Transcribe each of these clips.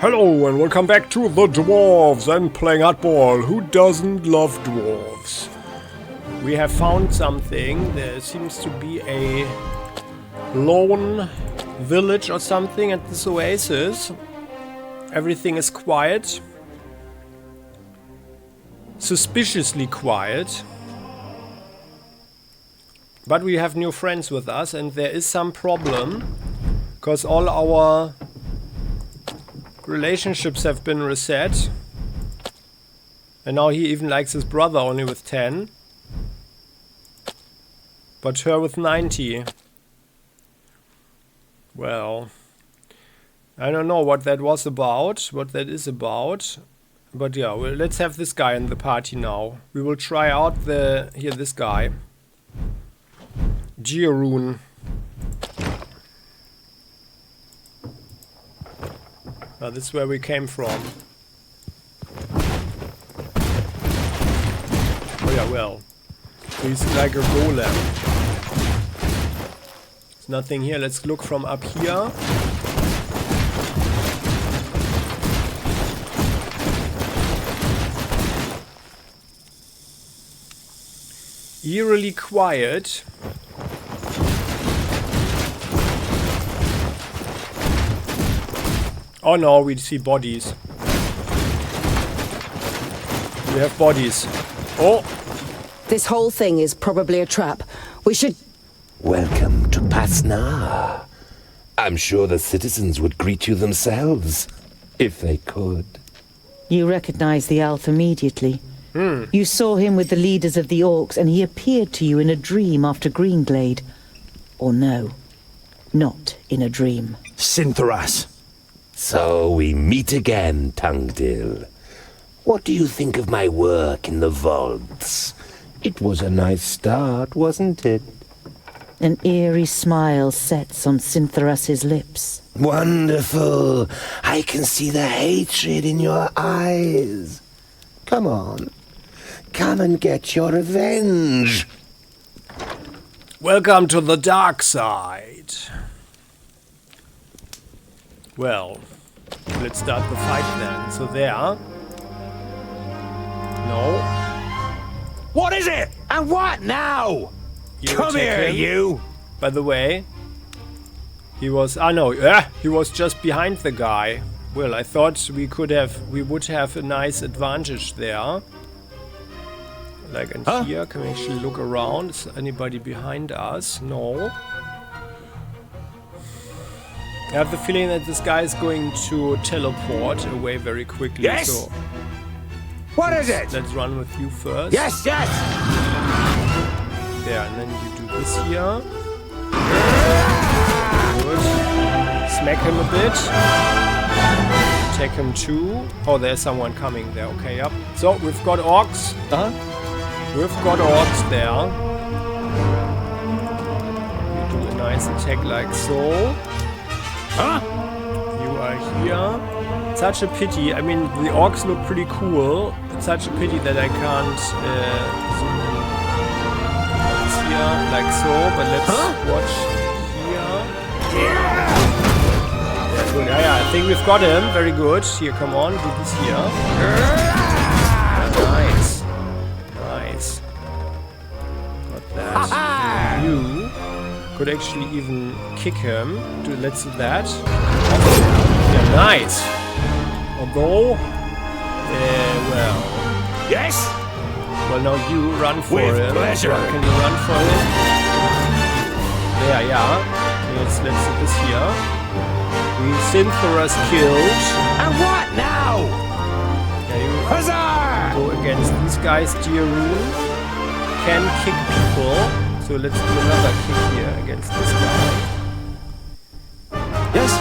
Hello and welcome back to the Dwarves and playing hardball. Who doesn't love dwarves? We have found something. There seems to be a lone village or something at this oasis. Everything is quiet. Suspiciously quiet. But we have new friends with us and there is some problem. Because all our relationships have been reset. And now he even likes his brother only with 10. But her with 90. Well, I don't know what that was about, what that is about. But yeah, well, let's have this guy in the party now. We will try out this guy. Georuin. Now this is where we came from. Oh yeah, well. He's like a golem. There's nothing here. Let's look from up here. Eerily quiet. Oh no, we see bodies. We have bodies. Oh! This whole thing is probably a trap. We should... Welcome to Pasnar. I'm sure the citizens would greet you themselves, if they could. You recognize the elf immediately. You saw him with the leaders of the orcs, and he appeared to you in a dream after Greenglade. Or no, not in a dream. Sinthoras. So we meet again, Tungdil. What do you think of my work in the vaults? It was a nice start, wasn't it? An eerie smile sets on Sinthoras' lips. Wonderful. I can see the hatred in your eyes. Come on. Come and get your revenge. Welcome to the dark side. Well, let's start the fight then. So there. No. What is it? And what now? You Come here, him. you! By the way, he was... he was just behind the guy. Well, I thought we would have a nice advantage there. Like in here, can we actually look around? Is anybody behind us? No. I have the feeling that this guy is going to teleport away very quickly. Yes! So what is it? let's run with you first. Yes, yes! There, and then you do this here. Good. Smack him a bit. Take him too. Oh, there's someone coming there. Okay, yep. So, we've got orcs. We've got orcs there. You do a nice attack like so. You are here. Such a pity. I mean, the orcs look pretty cool. It's such a pity that I can't zoom in. It's here, like so. But let's watch here. Yeah, good. Yeah, I think we've got him. Very good. Here, come on. Do this here. Nice. Nice. Got that. You could actually even kick him. Let's do that. Yeah, nice. Although, well. Yes? Well, now you run for With him. pleasure. Can you run for him? There, yeah. Let's do this here. We Sinthoras killed. And what now? Yeah, you Huzzah! go against these guys. Georuin can kick people. So let's do another kick here against this guy. Yes?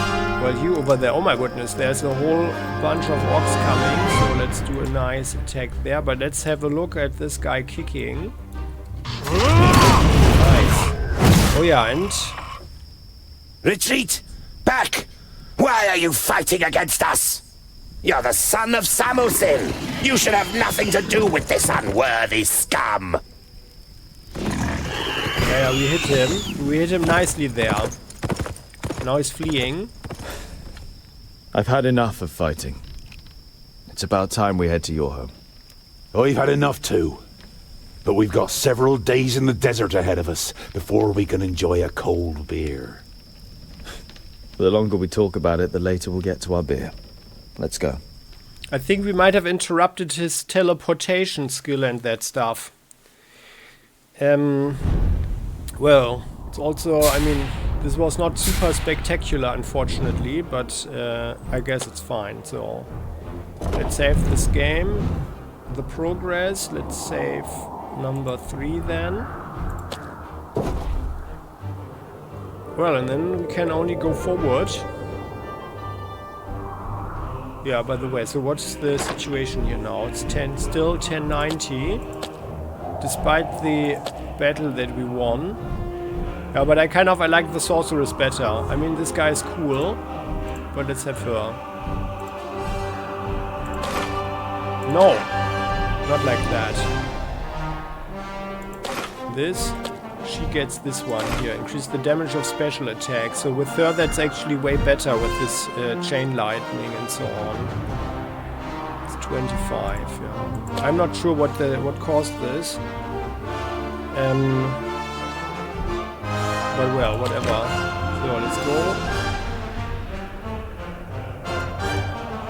Well, you over there. Oh my goodness, there's a whole bunch of orcs coming. So let's do a nice attack there. But let's have a look at this guy kicking. Nice. Oh yeah, and... Retreat! Back! Why are you fighting against us? You're the son of Samusil. You should have nothing to do with this unworthy scum. Yeah, we hit him. We hit him nicely there. Now he's fleeing. I've had enough of fighting. It's about time we head to your home. I've had enough too. But we've got several days in the desert ahead of us before we can enjoy a cold beer. The longer we talk about it, the later we'll get to our beer. Let's go. I think we might have interrupted his teleportation skill and that stuff. Well, it's also, I mean, this was not super spectacular, unfortunately, but I guess it's fine. So let's save this game. The progress, let's save number 3 then. Well, and then we can only go forward. Yeah, by the way, so what's the situation here now? It's still 1090, despite the battle that we won. Yeah, but I like the sorceress better. I mean, this guy is cool, but let's have her. No, not like that. This, she gets this one here. Increase the damage of special attacks. So with her, that's actually way better with this chain lightning and so on. It's 25. Yeah. I'm not sure what caused this. But well, whatever. So let's go.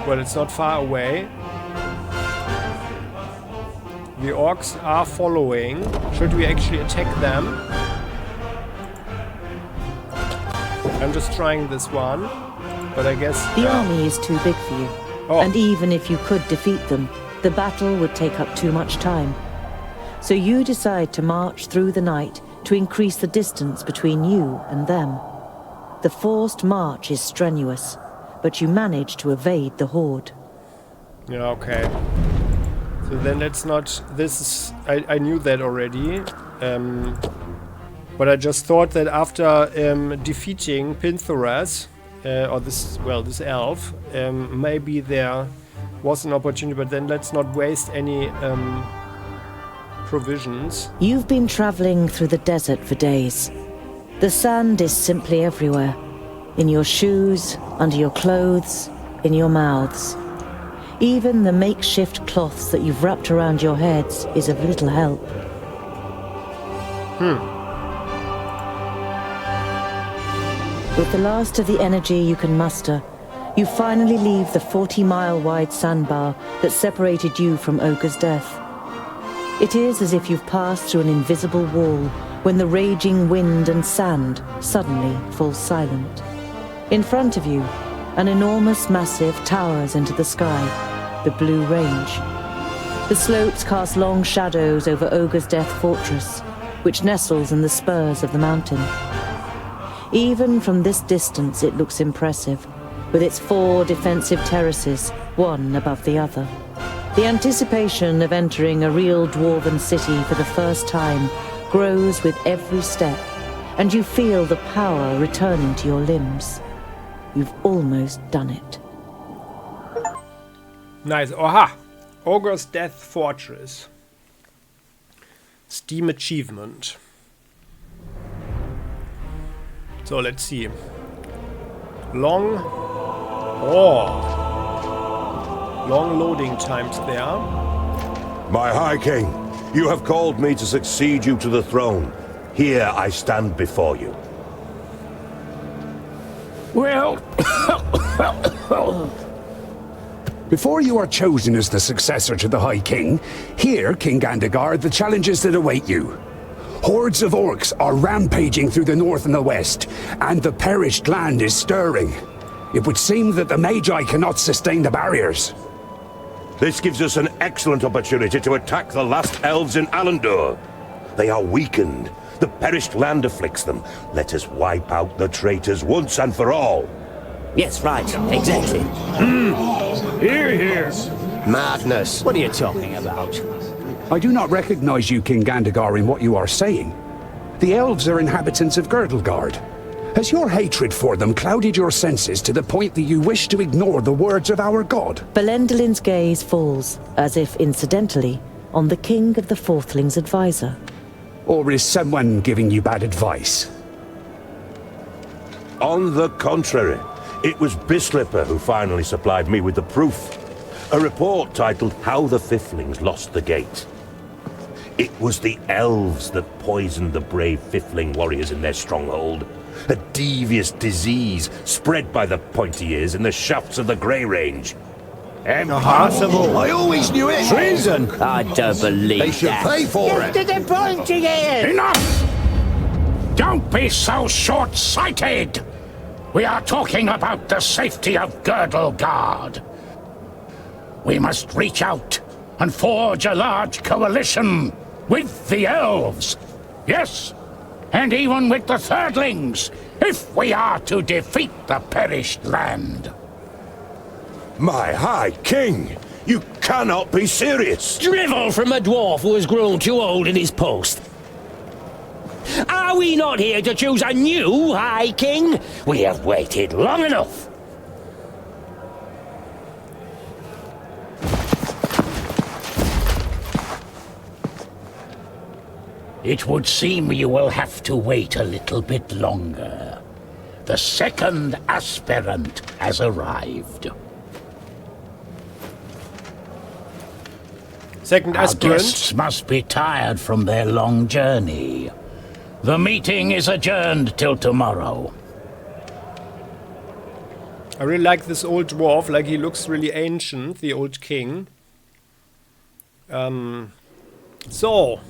Well, it's not far away. The orcs are following. Should we actually attack them? I'm just trying this one, but I guess... The army is too big for you. Oh. And even if you could defeat them, the battle would take up too much time. So you decide to march through the night to increase the distance between you and them. The forced march is strenuous, but you manage to evade the horde. Yeah, okay. So then let's not... This is... I knew that already. But I just thought that after defeating Sinthoras, or this elf, maybe there was an opportunity, but then let's not waste any provisions. You've been traveling through the desert for days. The sand is simply everywhere. In your shoes, under your clothes, in your mouths. Even the makeshift cloths that you've wrapped around your heads is of little help. With the last of the energy you can muster, you finally leave the 40-mile-wide sandbar that separated you from Ogre's death. It is as if you've passed through an invisible wall when the raging wind and sand suddenly fall silent. In front of you, an enormous massive towers into the sky, the Blue Range. The slopes cast long shadows over Ogre's Death Fortress, which nestles in the spurs of the mountain. Even from this distance it looks impressive, with its 4 defensive terraces, one above the other. The anticipation of entering a real dwarven city for the first time grows with every step, and you feel the power returning to your limbs. You've almost done it. Nice. Oha! Ogre's Death Fortress. Steam achievement. So let's see. Long loading times there. My High King, you have called me to succeed you to the throne. Here I stand before you. Well, before you are chosen as the successor to the High King, hear, King Gandagar, the challenges that await you. Hordes of orcs are rampaging through the north and the west, and the perished land is stirring. It would seem that the Magi cannot sustain the barriers. This gives us an excellent opportunity to attack the last elves in Alandur. They are weakened. The perished land afflicts them. Let us wipe out the traitors once and for all. Yes, right. Exactly. Hear, hear. Madness. What are you talking about? I do not recognize you, King Gandagar, in what you are saying. The elves are inhabitants of Girdlegard. Has your hatred for them clouded your senses to the point that you wish to ignore the words of our god? Belendelin's gaze falls, as if incidentally, on the King of the Fourthlings' advisor. Or is someone giving you bad advice? On the contrary, It was Bislipper who finally supplied me with the proof. A report titled How the Fiflings Lost the Gate. It was the elves that poisoned the brave Fifling warriors in their stronghold. A devious disease spread by the pointy ears in the shafts of the Grey Range. Impossible! I always knew it! Treason! I don't believe They should that. pay for it! To the pointy ears! Enough! Don't be so short-sighted! We are talking about the safety of Girdle Guard. We must reach out and forge a large coalition with the elves. Yes, and even with the Thirdlings, if we are to defeat the perished land. My High King! You cannot be serious! Drivel from a dwarf who has grown too old in his post. Are we not here to choose a new High King? We have waited long enough. It would seem you will have to wait a little bit longer. The second aspirant has arrived. Second Our aspirant. guests must be tired from their long journey. The meeting is adjourned till tomorrow. I really like this old dwarf, like he looks really ancient, the old king. So,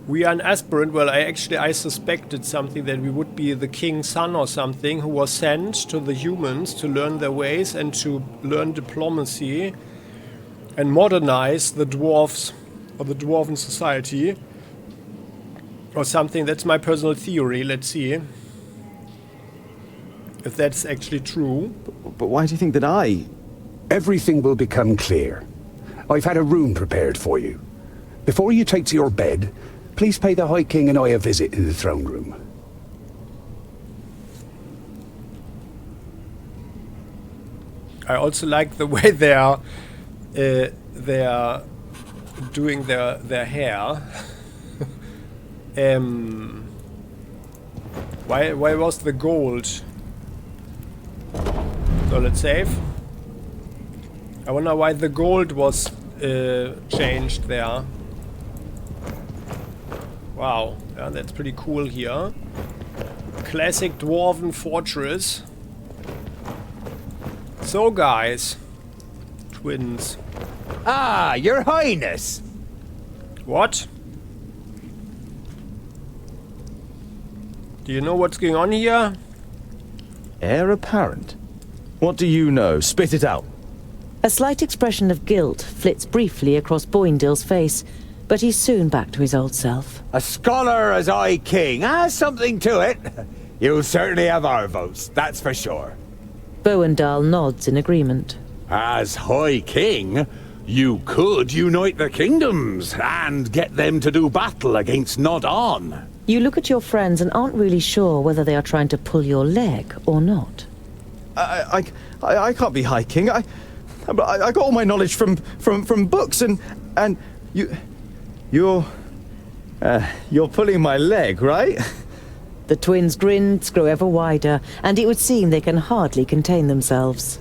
we are an aspirant. Well, I suspected something, that we would be the king's son or something, who was sent to the humans to learn their ways and to learn diplomacy and modernize the dwarves or the dwarven society or something. That's my personal theory. Let's see if that's actually true. But why do you think that I... Everything will become clear. I've had a room prepared for you. Before you take to your bed, please pay the High King and I a visit in the throne room. I also like the way they are doing their hair. Why was the gold? So let's save. I wonder why the gold was changed there. Wow, yeah, that's pretty cool here. Classic dwarven fortress. So guys, twins. Ah, Your Highness! What? Do you know what's going on here? Heir apparent? What do you know? Spit it out. A slight expression of guilt flits briefly across Boindill's face, but he's soon back to his old self. A scholar as High King has something to it. You'll certainly have our votes, that's for sure. Boindall nods in agreement. As High King, you could unite the kingdoms and get them to do battle against Lot-Ionan. You look at your friends and aren't really sure whether they are trying to pull your leg or not. I can't be High King. I got all my knowledge from books, and you're pulling my leg, right? The twins' grins grow ever wider, and it would seem they can hardly contain themselves.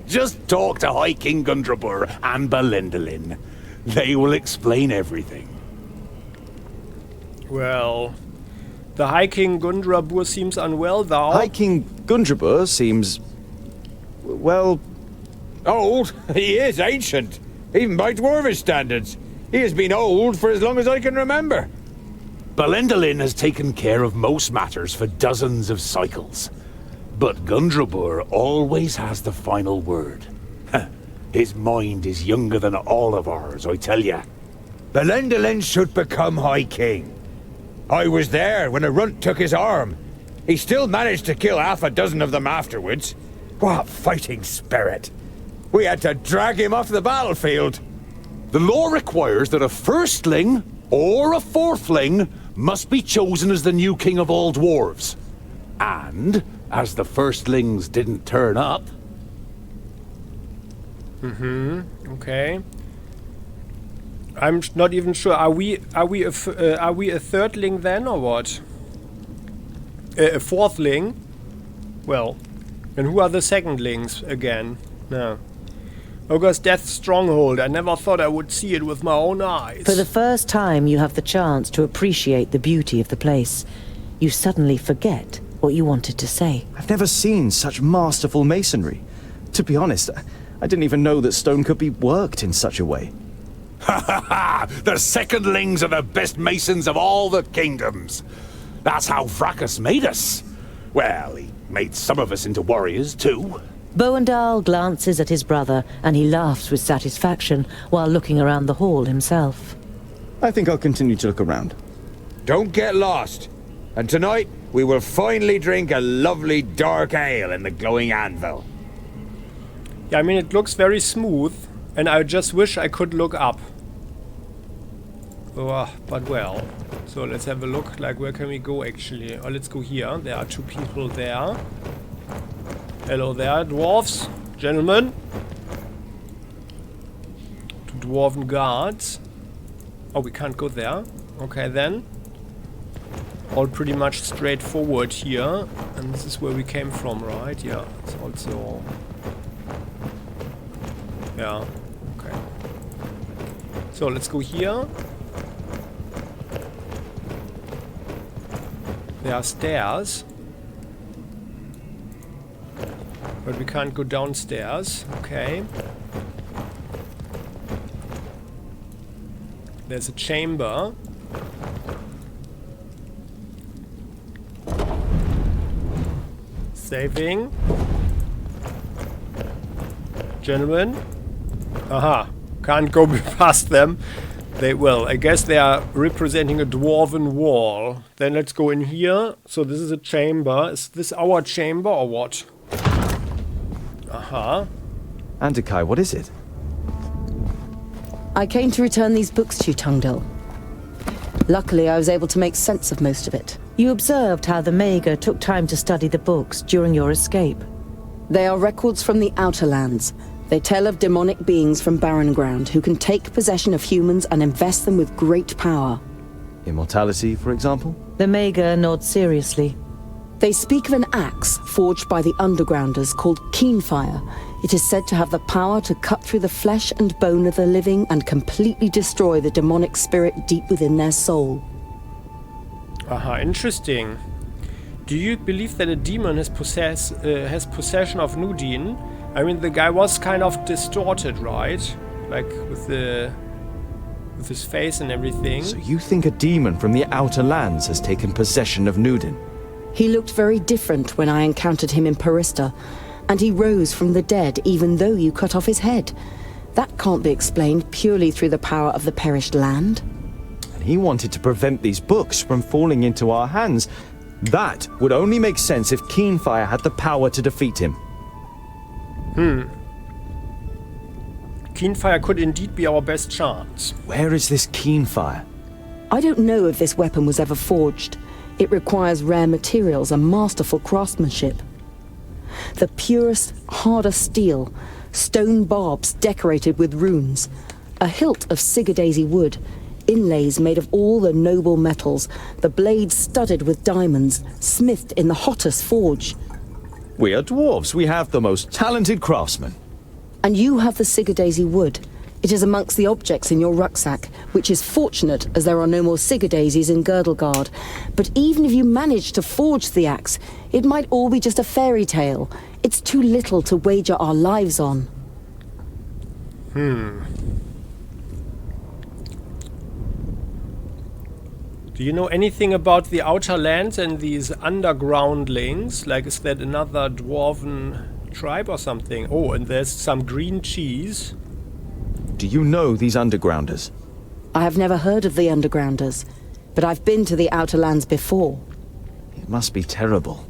Just talk to High King Gundrabur and Belendalin. They will explain everything. Well, the High King Gundrabur seems unwell, though. High King Gundrabur seems... well... Old? He is ancient, even by dwarvish standards. He has been old for as long as I can remember. Belendalin has taken care of most matters for dozens of cycles. But Gundrabur always has the final word. His mind is younger than all of ours, I tell ya. Belendalin should become High King. I was there when a runt took his arm. He still managed to kill half a dozen of them afterwards. What fighting spirit! We had to drag him off the battlefield. The law requires that a firstling or a fourthling must be chosen as the new king of all dwarves. And, as the firstlings didn't turn up... Okay. I'm not even sure. Are we a thirdling then, or what? A fourthling? Well, and who are the secondlings again? No. Ogre's Death Stronghold. I never thought I would see it with my own eyes. For the first time, you have the chance to appreciate the beauty of the place. You suddenly forget what you wanted to say. I've never seen such masterful masonry. To be honest, I didn't even know that stone could be worked in such a way. Ha ha ha! The secondlings are the best masons of all the kingdoms. That's how Fracas made us. Well, he made some of us into warriors too. Boandal glances at his brother, and he laughs with satisfaction while looking around the hall himself. I think I'll continue to look around. Don't get lost. And tonight, we will finally drink a lovely dark ale in the glowing anvil. Yeah, I mean, it looks very smooth, and I just wish I could look up. Oh, but well. So let's have a look, like, where can we go actually? Oh, let's go here. There are two people there. Hello there, dwarves, gentlemen. Two dwarven guards. Oh, we can't go there. Okay, then. All pretty much straightforward here. And this is where we came from, right? Yeah, it's also... Yeah, okay. So, let's go here. There are stairs. But we can't go downstairs. Okay. There's a chamber. Saving. Gentlemen. Aha. Can't go past them. They will. I guess they are representing a dwarven wall. Then let's go in here. So this is a chamber. Is this our chamber or what? Aha. Andakai, what is it? I came to return these books to you, Tungdil. Luckily, I was able to make sense of most of it. You observed how the mage took time to study the books during your escape. They are records from the Outer Lands. They tell of demonic beings from barren ground who can take possession of humans and invest them with great power. Immortality, for example? The mage nods seriously. They speak of an axe forged by the Undergrounders called Keenfire. It is said to have the power to cut through the flesh and bone of the living and completely destroy the demonic spirit deep within their soul. Aha, interesting. Do you believe that a demon has possession of Nudin? I mean, the guy was kind of distorted, right? Like with his face and everything. So you think a demon from the Outer Lands has taken possession of Nudin? He looked very different when I encountered him in Parista, and he rose from the dead even though you cut off his head. That can't be explained purely through the power of the perished land. And he wanted to prevent these books from falling into our hands. That would only make sense if Keenfire had the power to defeat him. Keenfire could indeed be our best chance. Where is this Keenfire? I don't know if this weapon was ever forged. It requires rare materials and masterful craftsmanship. The purest, hardest steel, stone barbs decorated with runes, a hilt of Sigurdaisy wood, inlays made of all the noble metals, the blades studded with diamonds, smithed in the hottest forge. We are dwarves. We have the most talented craftsmen. And you have the Sigurdaisy wood. It is amongst the objects in your rucksack, which is fortunate as there are no more Sigurdaisies in Girdlegard. But even if you manage to forge the axe, it might all be just a fairy tale. It's too little to wager our lives on. Do you know anything about the Outer Lands and these undergroundlings? Like, is that another dwarven tribe or something? Oh, and there's some green cheese. Do you know these Undergrounders? I have never heard of the Undergrounders, but I've been to the Outer Lands before. It must be terrible.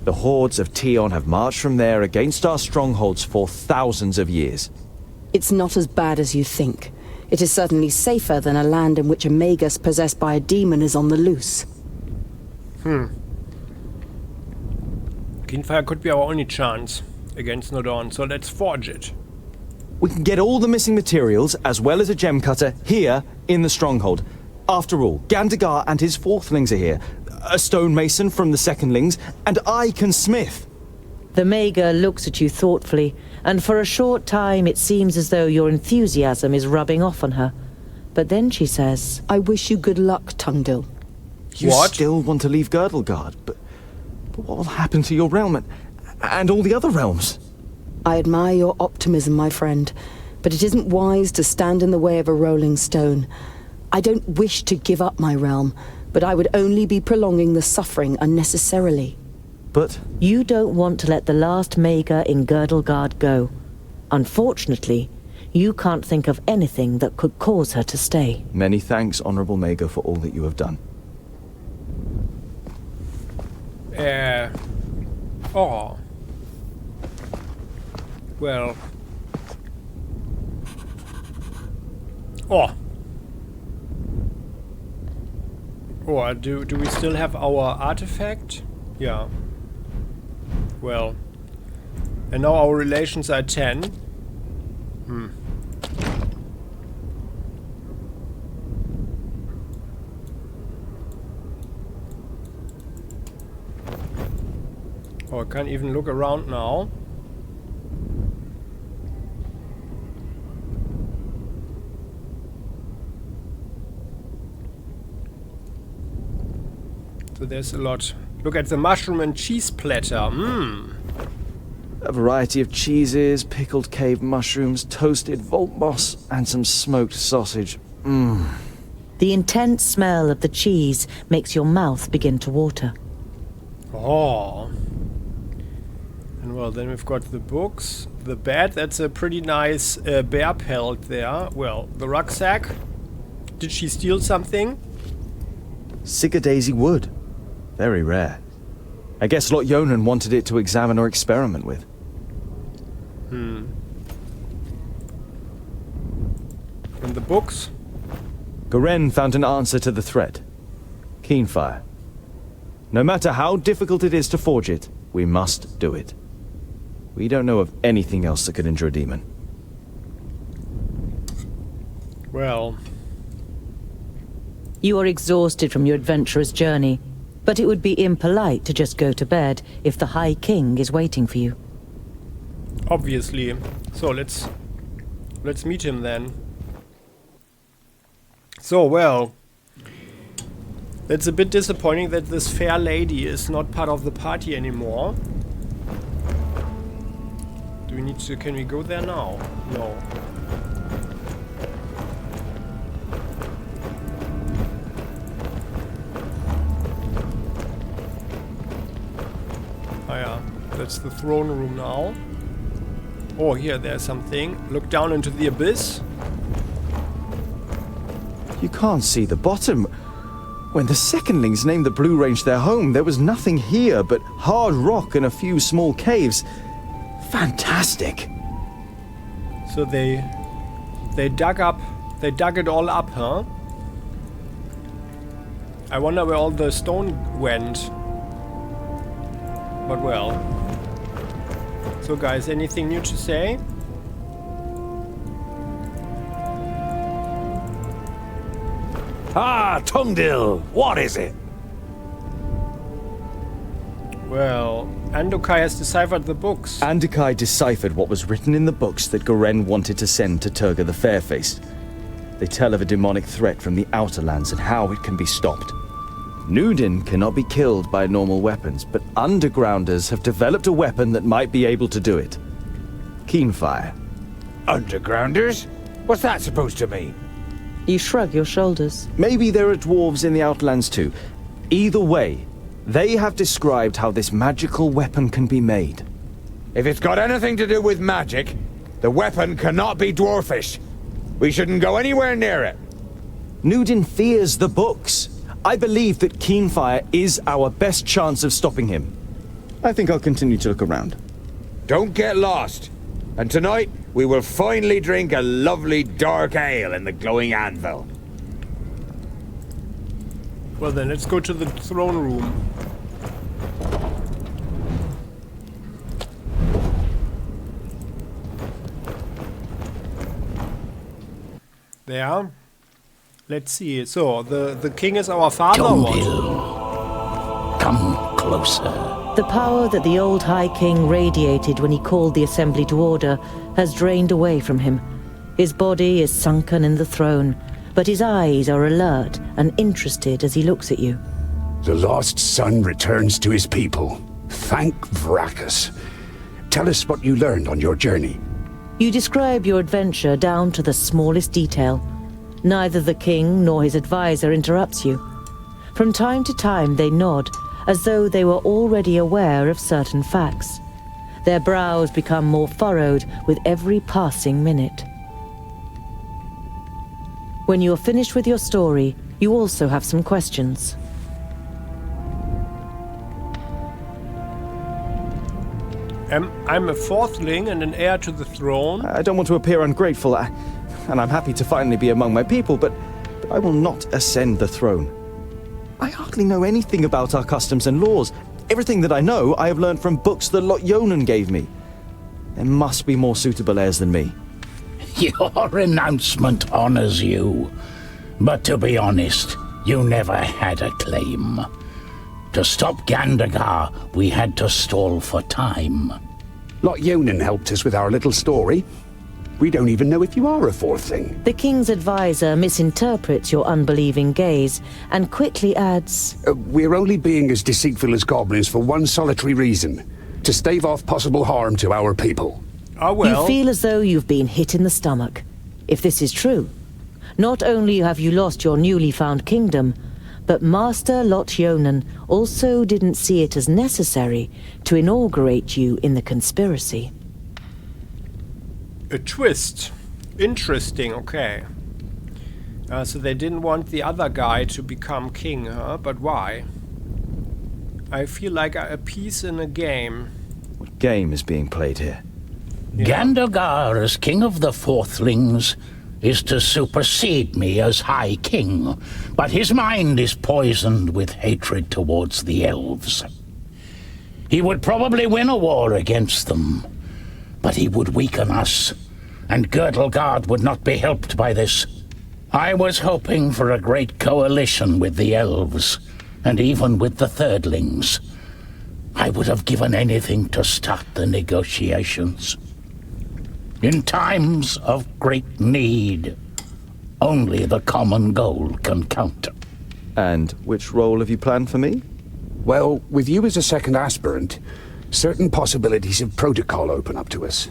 The hordes of Tion have marched from there against our strongholds for thousands of years. It's not as bad as you think. It is certainly safer than a land in which a magus possessed by a demon is on the loose. Keenfire could be our only chance against Nodon, so let's forge it. We can get all the missing materials, as well as a gem cutter, here in the stronghold. After all, Gandagar and his fourthlings are here. a stonemason from the secondlings, and I can smith. The Mager looks at you thoughtfully, and for a short time it seems as though your enthusiasm is rubbing off on her. But then she says, I wish you good luck, Tungdil. You still want to leave Girdlegard, but what will happen to your realm and all the other realms? I admire your optimism, my friend, but it isn't wise to stand in the way of a rolling stone. I don't wish to give up my realm, but I would only be prolonging the suffering unnecessarily. But you don't want to let the last Mager in Girdlegard go. Unfortunately, you can't think of anything that could cause her to stay. Many thanks, Honorable Mager, for all that you have done. Oh. Well. Oh. Oh, do we still have our artifact? Yeah. Well. And now our relations are 10. Oh, I can't even look around now. So there's a lot. Look at the mushroom and cheese platter. A variety of cheeses, pickled cave mushrooms, toasted vault moss, and some smoked sausage. The intense smell of the cheese makes your mouth begin to water. Oh. And well, then we've got the books. The bed, that's a pretty nice bear pelt there. Well, the rucksack. Did she steal something? Daisy wood. Very rare. I guess Lot-Ionan wanted it to examine or experiment with. And the books? Goren found an answer to the threat. Keenfire. No matter how difficult it is to forge it, we must do it. We don't know of anything else that could injure a demon. Well. You are exhausted from your adventurous journey, but it would be impolite to just go to bed if the High King is waiting for you. Obviously. So let's meet him then. So, well. That's a bit disappointing that this fair lady is not part of the party anymore. Do we need to... Can we go there now? No. Oh yeah, that's the throne room now. Oh, here, there's something. Look down into the abyss. You can't see the bottom. When the secondlings named the Blue Range their home, there was nothing here but hard rock and a few small caves. Fantastic. So they dug it all up, huh? I wonder where all the stone went. But well. So guys, anything new to say? Ah, Tungdil, what is it? Well, Andokai has deciphered the books. Andokai deciphered what was written in the books that Goren wanted to send to Turga the Fairfaced. They tell of a demonic threat from the Outer Lands and how it can be stopped. Nudin cannot be killed by normal weapons, but Undergrounders have developed a weapon that might be able to do it. Keenfire. Undergrounders? What's that supposed to mean? You shrug your shoulders. Maybe there are dwarves in the Outlands too. Either way, they have described how this magical weapon can be made. If it's got anything to do with magic, the weapon cannot be dwarfish. We shouldn't go anywhere near it. Nudin fears the books. I believe that Keenfire is our best chance of stopping him. I think I'll continue to look around. Don't get lost. And tonight, we will finally drink a lovely dark ale in the glowing anvil. Well then, let's go to the throne room. There. Let's see. So, the king is our father. Tungdil, closer. The power that the old High King radiated when he called the assembly to order has drained away from him. His body is sunken in the throne, but his eyes are alert and interested as he looks at you. The lost son returns to his people. Thank Vracus. Tell us what you learned on your journey. You describe your adventure down to the smallest detail. Neither the king nor his advisor interrupts you. From time to time they nod, as though they were already aware of certain facts. Their brows become more furrowed with every passing minute. When you're finished with your story, you also have some questions. I'm a fourthling and an heir to the throne. I don't want to appear ungrateful, and I'm happy to finally be among my people, but I will not ascend the throne. I hardly know anything about our customs and laws. Everything that I know, I have learned from books that Lot-Ionan gave me. There must be more suitable heirs than me. Your announcement honors you. But to be honest, you never had a claim. To stop Gandagar, we had to stall for time. Lot-Ionan helped us with our little story. We don't even know if you are a fourthling. The king's advisor misinterprets your unbelieving gaze and quickly adds, We're only being as deceitful as goblins for one solitary reason. To stave off possible harm to our people. Oh well. You feel as though you've been hit in the stomach. If this is true, not only have you lost your newly found kingdom, but Master Lot-Ionan also didn't see it as necessary to inaugurate you in the conspiracy. A twist. Interesting, okay. So they didn't want the other guy to become king, huh? But why? I feel like a piece in a game. What game is being played here? Yeah. Gandagar, as king of the fourthlings, is to supersede me as High King, but his mind is poisoned with hatred towards the elves. He would probably win a war against them, but he would weaken us, and Girdlegard would not be helped by this. I was hoping for a great coalition with the elves, and even with the thirdlings. I would have given anything to start the negotiations. In times of great need, only the common goal can count. And which role have you planned for me? Well, with you as a second aspirant, certain possibilities of protocol open up to us.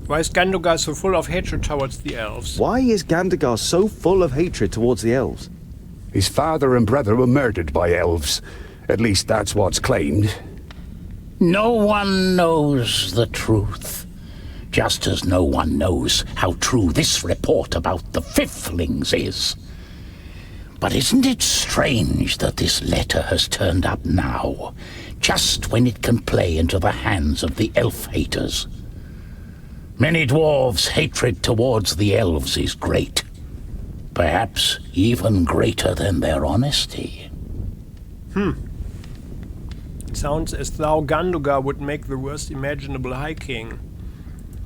Why is Gandagar so full of hatred towards the elves? Why is Gandagar so full of hatred towards the elves? His father and brother were murdered by elves. At least that's what's claimed. No one knows the truth, just as no one knows how true this report about the fifthlings is. But isn't it strange that this letter has turned up now, just when it can play into the hands of the elf-haters? Many dwarves' hatred towards the elves is great, perhaps even greater than their honesty. Sounds as though Gandagar would make the worst imaginable High King.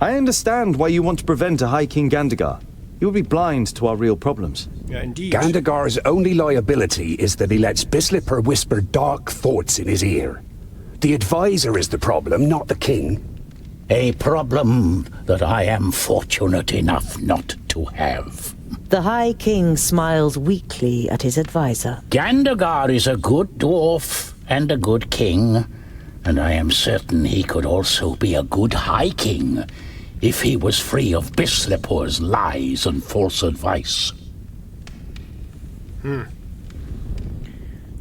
I understand why you want to prevent a High King Gandagar. He would be blind to our real problems. Yeah, indeed. Gandagar's only liability is that he lets Bislipper whisper dark thoughts in his ear. The advisor is the problem, not the king. A problem that I am fortunate enough not to have. The High King smiles weakly at his advisor. Gandagar is a good dwarf and a good king, and I am certain he could also be a good High King if he was free of Bislipper's lies and false advice.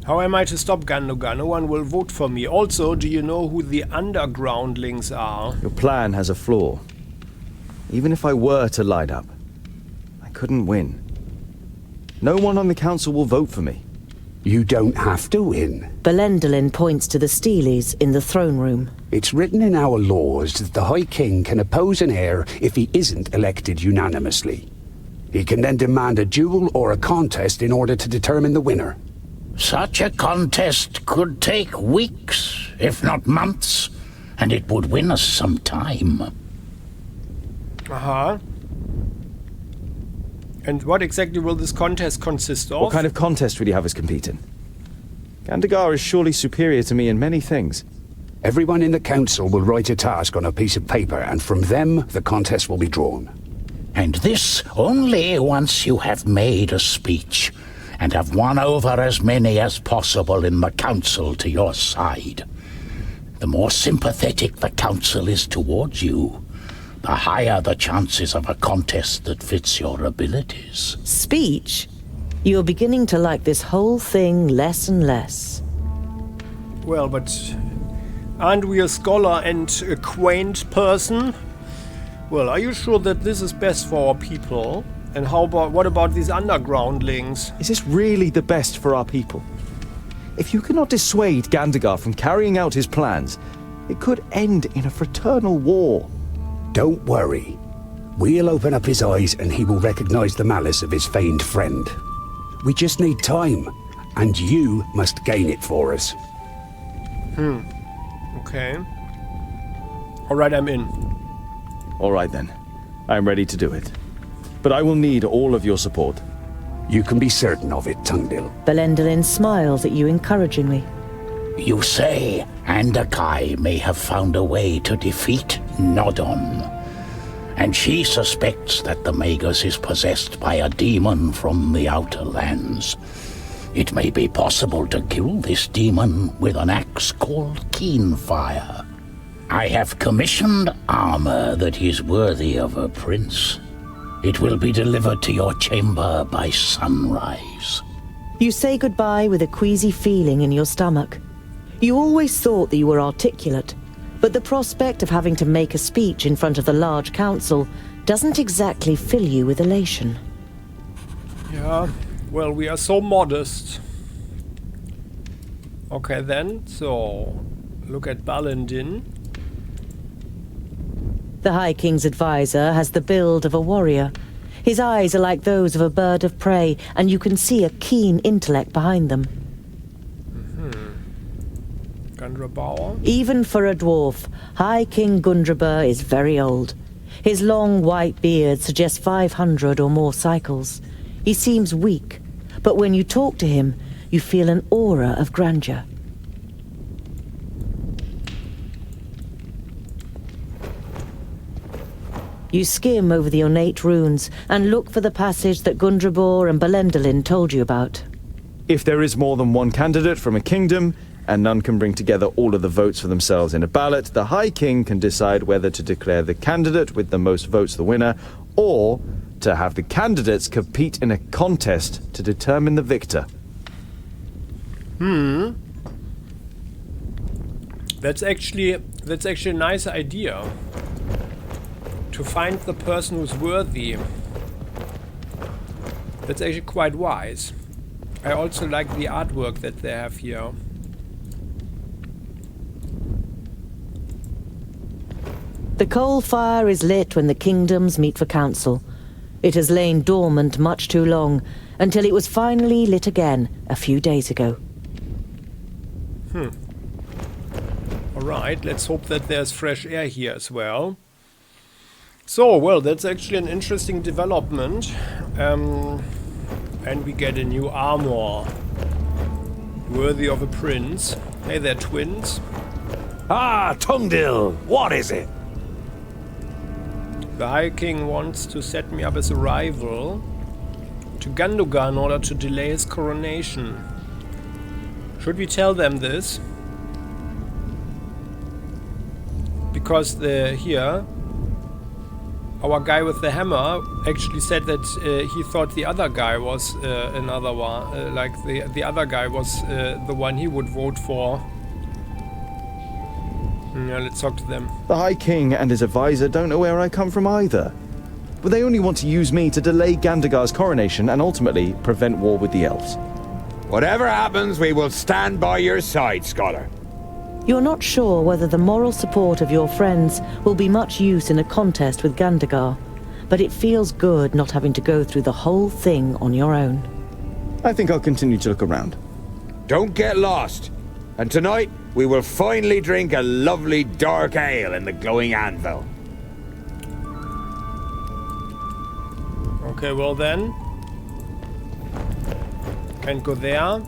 How am I to stop Gandagar? No one will vote for me. Also, do you know who the undergroundlings are? Your plan has a flaw. Even if I were to light up, I couldn't win. No one on the council will vote for me. You don't have to win. Belendalin points to the Steelies in the throne room. It's written in our laws that the High King can oppose an heir if he isn't elected unanimously. He can then demand a duel or a contest in order to determine the winner. Such a contest could take weeks, if not months, and it would win us some time. Uh-huh. And what exactly will this contest consist of? What kind of contest will you have us compete in? Gandagar is surely superior to me in many things. Everyone in the council will write a task on a piece of paper, and from them, the contest will be drawn. And this only once you have made a speech, and have won over as many as possible in the council to your side. The more sympathetic the council is towards you, the higher the chances of a contest that fits your abilities. Speech? You're beginning to like this whole thing less and less. Well, but aren't we a scholar and a quaint person? Well, are you sure that this is best for our people? And what about these undergroundlings? Is this really the best for our people? If you cannot dissuade Gandagar from carrying out his plans, it could end in a fraternal war. Don't worry. We'll open up his eyes and he will recognize the malice of his feigned friend. We just need time, and you must gain it for us. Okay. Alright, I'm in. All right then. I'm ready to do it. But I will need all of your support. You can be certain of it, Tungdil. Belendalin smiles at you encouragingly. You say Andakai may have found a way to defeat Nodon, and she suspects that the Magus is possessed by a demon from the outer lands. It may be possible to kill this demon with an axe called Keenfire. I have commissioned armor that is worthy of a prince. It will be delivered to your chamber by sunrise. You say goodbye with a queasy feeling in your stomach. You always thought that you were articulate, but the prospect of having to make a speech in front of the large council doesn't exactly fill you with elation. Yeah, well, we are so modest. Okay then, so look at Balendin. The High King's advisor has the build of a warrior. His eyes are like those of a bird of prey, and you can see a keen intellect behind them. Gundrabauer? Even for a dwarf, High King Gundrabur is very old. His long white beard suggests 500 or more cycles. He seems weak, but when you talk to him, you feel an aura of grandeur. You skim over the ornate runes and look for the passage that Gundrabor and Belendalin told you about. If there is more than one candidate from a kingdom, and none can bring together all of the votes for themselves in a ballot, the High King can decide whether to declare the candidate with the most votes the winner, or to have the candidates compete in a contest to determine the victor. That's actually a nice idea. To find the person who's worthy. That's actually quite wise. I also like the artwork that they have here. The coal fire is lit when the kingdoms meet for council. It has lain dormant much too long, until it was finally lit again a few days ago. Alright, let's hope that there's fresh air here as well. So, well, that's actually an interesting development. And we get a new armor. Worthy of a prince. Hey, they're twins. Ah, Tungdil, what is it? The High King wants to set me up as a rival to Gandagar in order to delay his coronation. Should we tell them this? Because here, our guy with the hammer actually said that he thought the other guy was another one, like the other guy was the one he would vote for. Yeah, let's talk to them. The High King and his advisor don't know where I come from either. But they only want to use me to delay Gandagar's coronation and ultimately prevent war with the elves. Whatever happens, we will stand by your side, Scholar. You're not sure whether the moral support of your friends will be much use in a contest with Gandagar, but it feels good not having to go through the whole thing on your own. I think I'll continue to look around. Don't get lost. And tonight, we will finally drink a lovely dark ale in the glowing anvil. Okay, well then. Can't go there.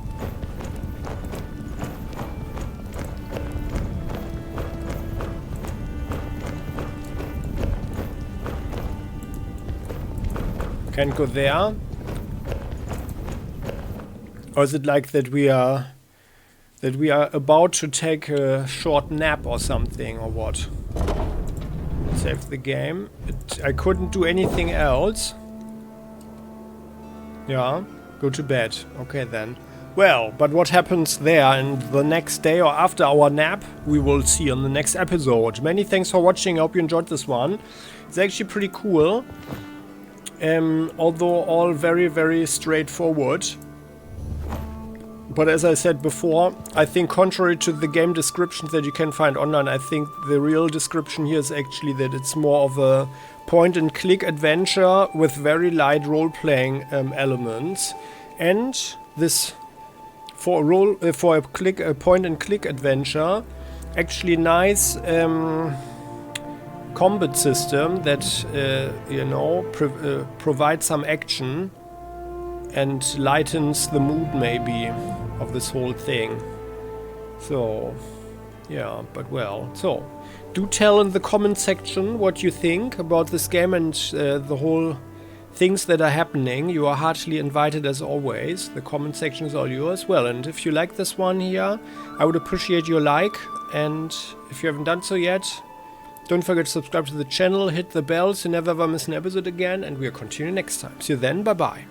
Can't go there. Or is it like that we are about to take a short nap or something, or what? Save the game. I couldn't do anything else. Yeah, go to bed. Okay then. Well, but what happens there and the next day or after our nap, we will see on the next episode. Many thanks for watching. I hope you enjoyed this one. It's actually pretty cool. Although all very, very straightforward. But as I said before, I think contrary to the game descriptions that you can find online, I think the real description here is actually that it's more of a point-and-click adventure with very light role-playing elements. And this, for a point-and-click adventure, actually nice combat system that, you know, provides some action and lightens the mood maybe of this whole thing. So, yeah, but well. So, do tell in the comment section what you think about this game and the whole things that are happening. You are heartily invited as always. The comment section is all yours. Well, and if you like this one here, I would appreciate your like. And if you haven't done so yet, don't forget to subscribe to the channel, hit the bell so you never ever miss an episode again. And we'll continue next time. See you then. Bye-bye.